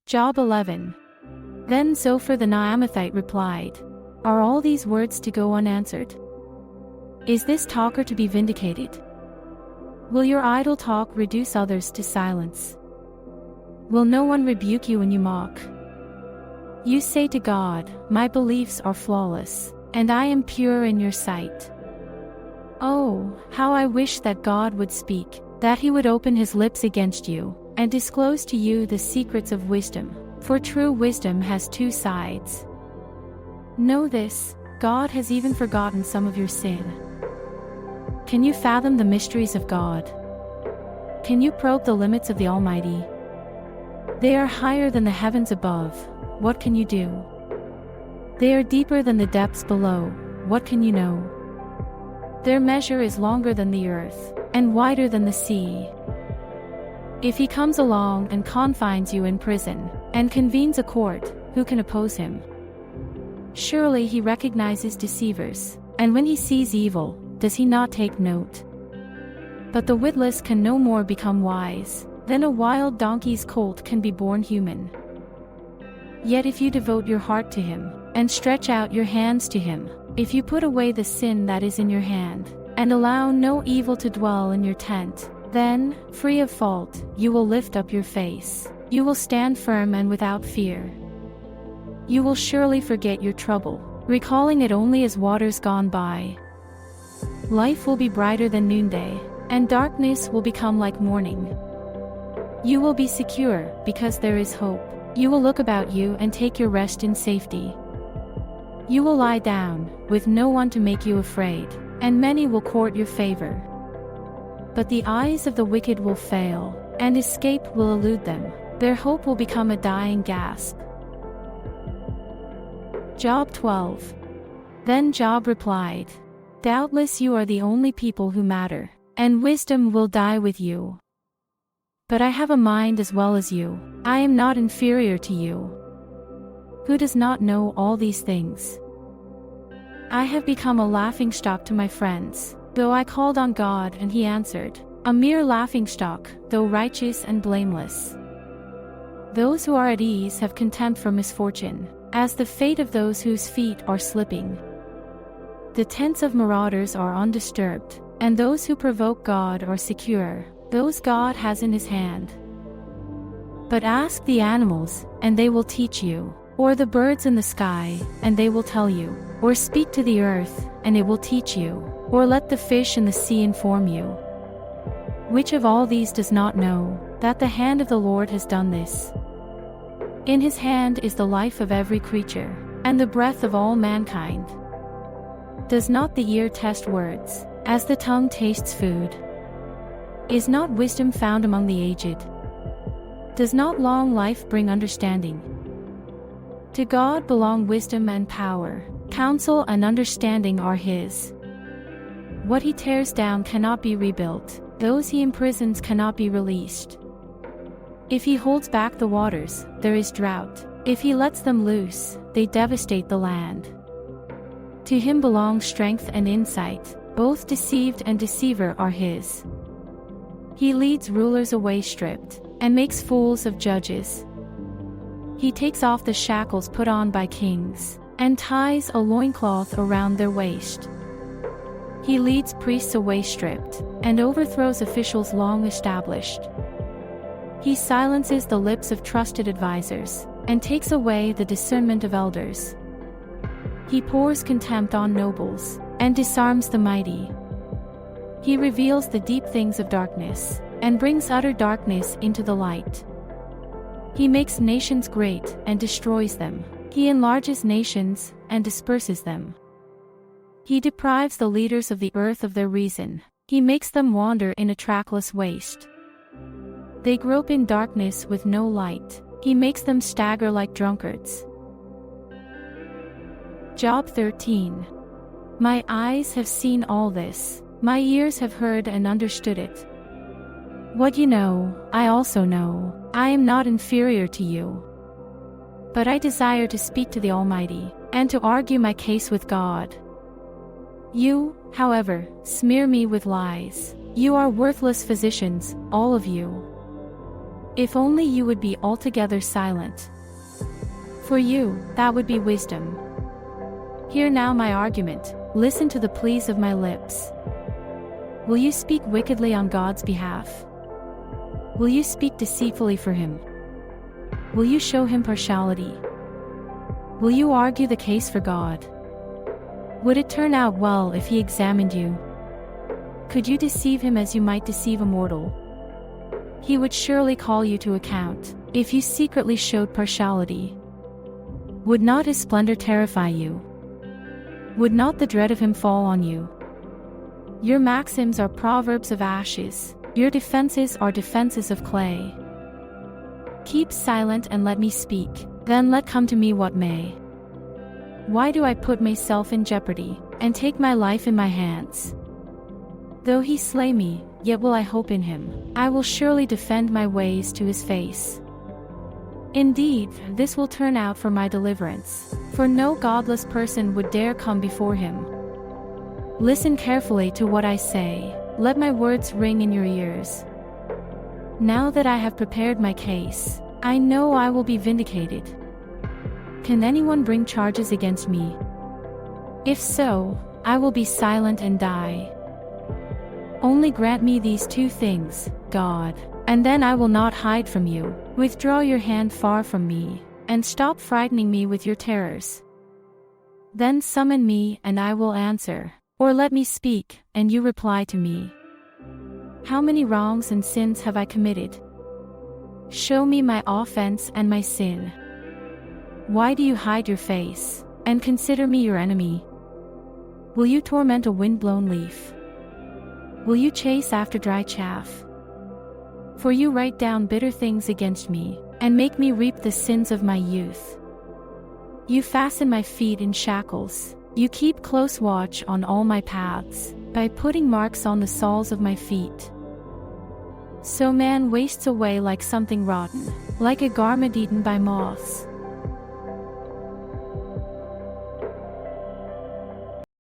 Job 11. Then Zophar the Naamathite replied, Are all these words to go unanswered? Is this talker to be vindicated? Will your idle talk reduce others to silence? Will no one rebuke you when you mock? You say to God, My beliefs are flawless, and I am pure in your sight. Oh, how I wish that God would speak, that he would open his lips against you, and disclose to you the secrets of wisdom, for true wisdom has two sides. Know this, God has even forgotten some of your sin. Can you fathom the mysteries of God? Can you probe the limits of the Almighty? They are higher than the heavens above, what can you do? They are deeper than the depths below, what can you know? Their measure is longer than the earth, and wider than the sea. If he comes along and confines you in prison, and convenes a court, who can oppose him? Surely he recognizes deceivers, and when he sees evil, does he not take note? But the witless can no more become wise, than a wild donkey's colt can be born human. Yet if you devote your heart to him, and stretch out your hands to him, if you put away the sin that is in your hand, and allow no evil to dwell in your tent, then, free of fault, you will lift up your face. You will stand firm and without fear. You will surely forget your trouble, recalling it only as waters gone by. Life will be brighter than noonday, and darkness will become like morning. You will be secure, because there is hope. You will look about you and take your rest in safety. You will lie down, with no one to make you afraid, and many will court your favor. But the eyes of the wicked will fail, and escape will elude them. Their hope will become a dying gasp. Job 12. Then Job replied, Doubtless you are the only people who matter, and wisdom will die with you. But I have a mind as well as you, I am not inferior to you. Who does not know all these things? I have become a laughingstock to my friends, though I called on God and he answered, a mere laughingstock, though righteous and blameless. Those who are at ease have contempt for misfortune, as the fate of those whose feet are slipping. The tents of marauders are undisturbed, and those who provoke God are secure, those God has in his hand. But ask the animals, and they will teach you, or the birds in the sky, and they will tell you, or speak to the earth, and it will teach you, or let the fish in the sea inform you. Which of all these does not know, that the hand of the Lord has done this? In his hand is the life of every creature, and the breath of all mankind. Does not the ear test words, as the tongue tastes food? Is not wisdom found among the aged? Does not long life bring understanding? To God belong wisdom and power, counsel and understanding are his. What he tears down cannot be rebuilt, those he imprisons cannot be released. If he holds back the waters, there is drought. If he lets them loose, they devastate the land. To him belong strength and insight, both deceived and deceiver are his. He leads rulers away stripped, and makes fools of judges. He takes off the shackles put on by kings, and ties a loincloth around their waist. He leads priests away stripped, and overthrows officials long established. He silences the lips of trusted advisers, and takes away the discernment of elders. He pours contempt on nobles, and disarms the mighty. He reveals the deep things of darkness, and brings utter darkness into the light. He makes nations great, and destroys them. He enlarges nations, and disperses them. He deprives the leaders of the earth of their reason. He makes them wander in a trackless waste. They grope in darkness with no light. He makes them stagger like drunkards. Job 13. My eyes have seen all this. My ears have heard and understood it. What you know, I also know. I am not inferior to you. But I desire to speak to the Almighty, and to argue my case with God. You, however, smear me with lies. You are worthless physicians, all of you. If only you would be altogether silent. For you, that would be wisdom. Hear now my argument, listen to the pleas of my lips. Will you speak wickedly on God's behalf? Will you speak deceitfully for him? Will you show him partiality? Will you argue the case for God? Would it turn out well if he examined you? Could you deceive him as you might deceive a mortal? He would surely call you to account, if you secretly showed partiality. Would not his splendor terrify you? Would not the dread of him fall on you? Your maxims are proverbs of ashes, your defenses are defenses of clay. Keep silent and let me speak, then let come to me what may. Why do I put myself in jeopardy, and take my life in my hands? Though he slay me, yet will I hope in him, I will surely defend my ways to his face. Indeed, this will turn out for my deliverance, for no godless person would dare come before him. Listen carefully to what I say, let my words ring in your ears. Now that I have prepared my case, I know I will be vindicated. Can anyone bring charges against me? If so, I will be silent and die. Only grant me these two things, God, and then I will not hide from you. Withdraw your hand far from me, and stop frightening me with your terrors. Then summon me and I will answer, or let me speak, and you reply to me. How many wrongs and sins have I committed? Show me my offense and my sin. Why do you hide your face, and consider me your enemy? Will you torment a wind-blown leaf? Will you chase after dry chaff? For you write down bitter things against me, and make me reap the sins of my youth. You fasten my feet in shackles, you keep close watch on all my paths, by putting marks on the soles of my feet. So man wastes away like something rotten, like a garment eaten by moths.